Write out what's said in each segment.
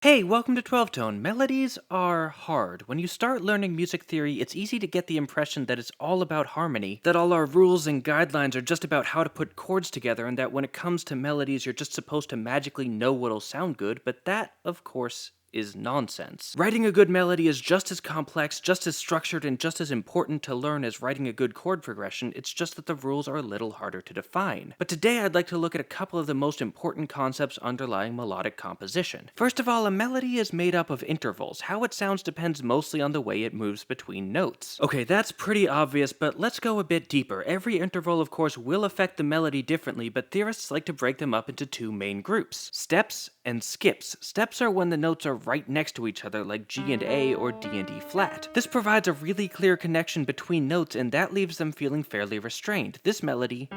Hey, welcome to 12 Tone. Melodies are hard. When you start learning music theory, it's easy to get the impression that it's all about harmony, that all our rules and guidelines are just about how to put chords together, and that when it comes to melodies, you're just supposed to magically know what'll sound good, but that, of course, is nonsense. Writing a good melody is just as complex, just as structured, and just as important to learn as writing a good chord progression. It's just that the rules are a little harder to define. But today I'd like to look at a couple of the most important concepts underlying melodic composition. First of all, a melody is made up of intervals. How it sounds depends mostly on the way it moves between notes. Okay, that's pretty obvious, but let's go a bit deeper. Every interval, of course, will affect the melody differently, but theorists like to break them up into two main groups: steps and skips. Steps are when the notes are right next to each other, like G and A or D and E flat. This provides a really clear connection between notes, and that leaves them feeling fairly restrained. This melody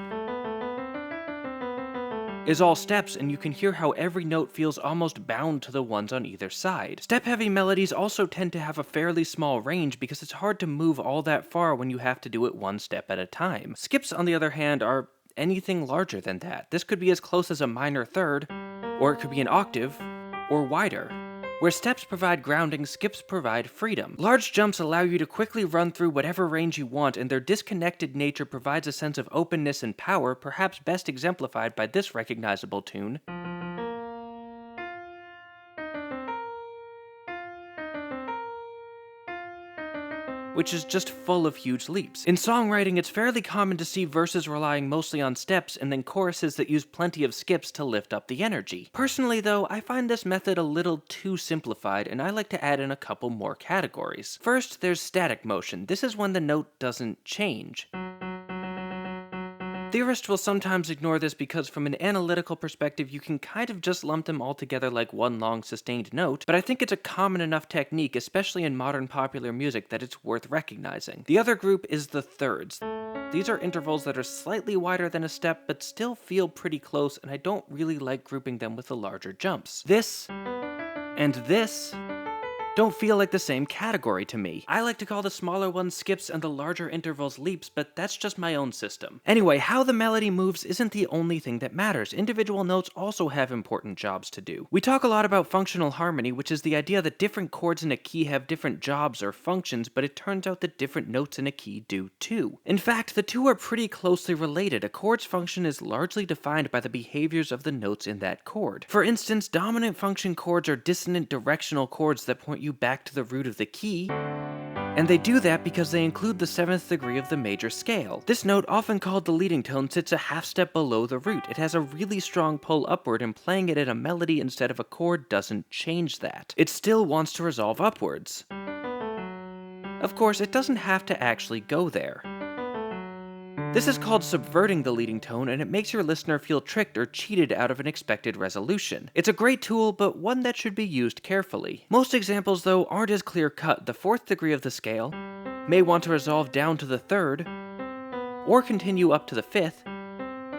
is all steps, and you can hear how every note feels almost bound to the ones on either side. Step-heavy melodies also tend to have a fairly small range because it's hard to move all that far when you have to do it one step at a time. Skips, on the other hand, are anything larger than that. This could be as close as a minor third, or it could be an octave, or wider. Where steps provide grounding, skips provide freedom. Large jumps allow you to quickly run through whatever range you want, and their disconnected nature provides a sense of openness and power, perhaps best exemplified by this recognizable tune, which is just full of huge leaps. In songwriting, it's fairly common to see verses relying mostly on steps and then choruses that use plenty of skips to lift up the energy. Personally, though, I find this method a little too simplified, and I like to add in a couple more categories. First, there's static motion. This is when the note doesn't change. Theorists will sometimes ignore this because from an analytical perspective you can kind of just lump them all together like one long sustained note, but I think it's a common enough technique, especially in modern popular music, that it's worth recognizing. The other group is the thirds. These are intervals that are slightly wider than a step but still feel pretty close, and I don't really like grouping them with the larger jumps. This and this don't feel like the same category to me. I like to call the smaller ones skips and the larger intervals leaps, but that's just my own system. Anyway, how the melody moves isn't the only thing that matters. Individual notes also have important jobs to do. We talk a lot about functional harmony, which is the idea that different chords in a key have different jobs or functions, but it turns out that different notes in a key do too. In fact, the two are pretty closely related. A chord's function is largely defined by the behaviors of the notes in that chord. For instance, dominant function chords are dissonant directional chords that point you back to the root of the key, and they do that because they include the 7th degree of the major scale. This note, often called the leading tone, sits a half step below the root. It has a really strong pull upward, and playing it in a melody instead of a chord doesn't change that. It still wants to resolve upwards. Of course, it doesn't have to actually go there. This is called subverting the leading tone, and it makes your listener feel tricked or cheated out of an expected resolution. It's a great tool, but one that should be used carefully. Most examples, though, aren't as clear-cut. The 4th degree of the scale may want to resolve down to the 3rd, or continue up to the 5th,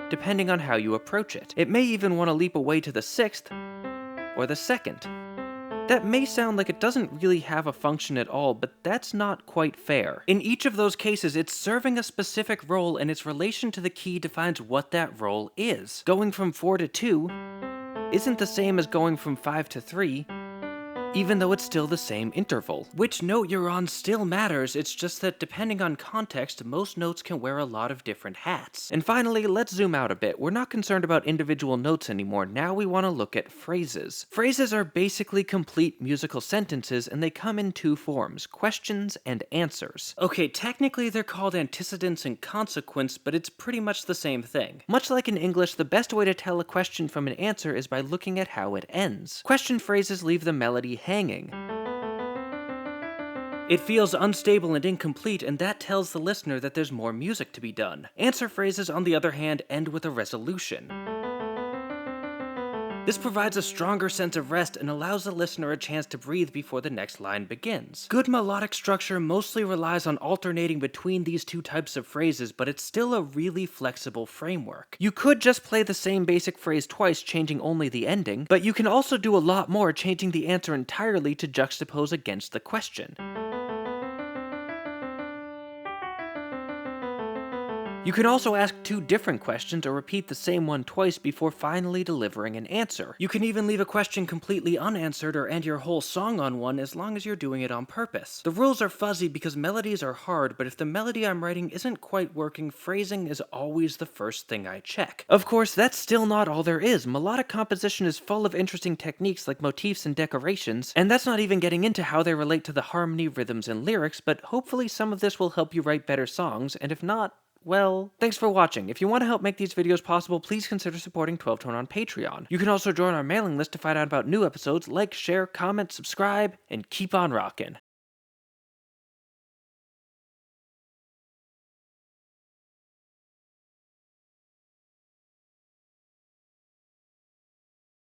depending on how you approach it. It may even want to leap away to the 6th, or the 2nd. That may sound like it doesn't really have a function at all, but that's not quite fair. In each of those cases, it's serving a specific role, and its relation to the key defines what that role is. Going from 4 to 2 isn't the same as going from 5 to 3, even though it's still the same interval. Which note you're on still matters, it's just that depending on context, most notes can wear a lot of different hats. And finally, let's zoom out a bit. We're not concerned about individual notes anymore. Now we want to look at phrases. Phrases are basically complete musical sentences, and they come in two forms: questions and answers. Okay, technically they're called antecedents and consequents, but it's pretty much the same thing. Much like in English, the best way to tell a question from an answer is by looking at how it ends. Question phrases leave the melody hanging. It feels unstable and incomplete, and that tells the listener that there's more music to be done. Answer phrases, on the other hand, end with a resolution. This provides a stronger sense of rest and allows the listener a chance to breathe before the next line begins. Good melodic structure mostly relies on alternating between these two types of phrases, but it's still a really flexible framework. You could just play the same basic phrase twice, changing only the ending, but you can also do a lot more, changing the answer entirely to juxtapose against the question. You can also ask 2 different questions or repeat the same one twice before finally delivering an answer. You can even leave a question completely unanswered or end your whole song on one as long as you're doing it on purpose. The rules are fuzzy because melodies are hard, but if the melody I'm writing isn't quite working, phrasing is always the first thing I check. Of course, that's still not all there is. Melodic composition is full of interesting techniques like motifs and decorations, and that's not even getting into how they relate to the harmony, rhythms, and lyrics, but hopefully some of this will help you write better songs, and if not, well, thanks for watching. If you want to help make these videos possible, please consider supporting 12 Tone on Patreon. You can also join our mailing list to find out about new episodes, like, share, comment, subscribe, and keep on rockin'.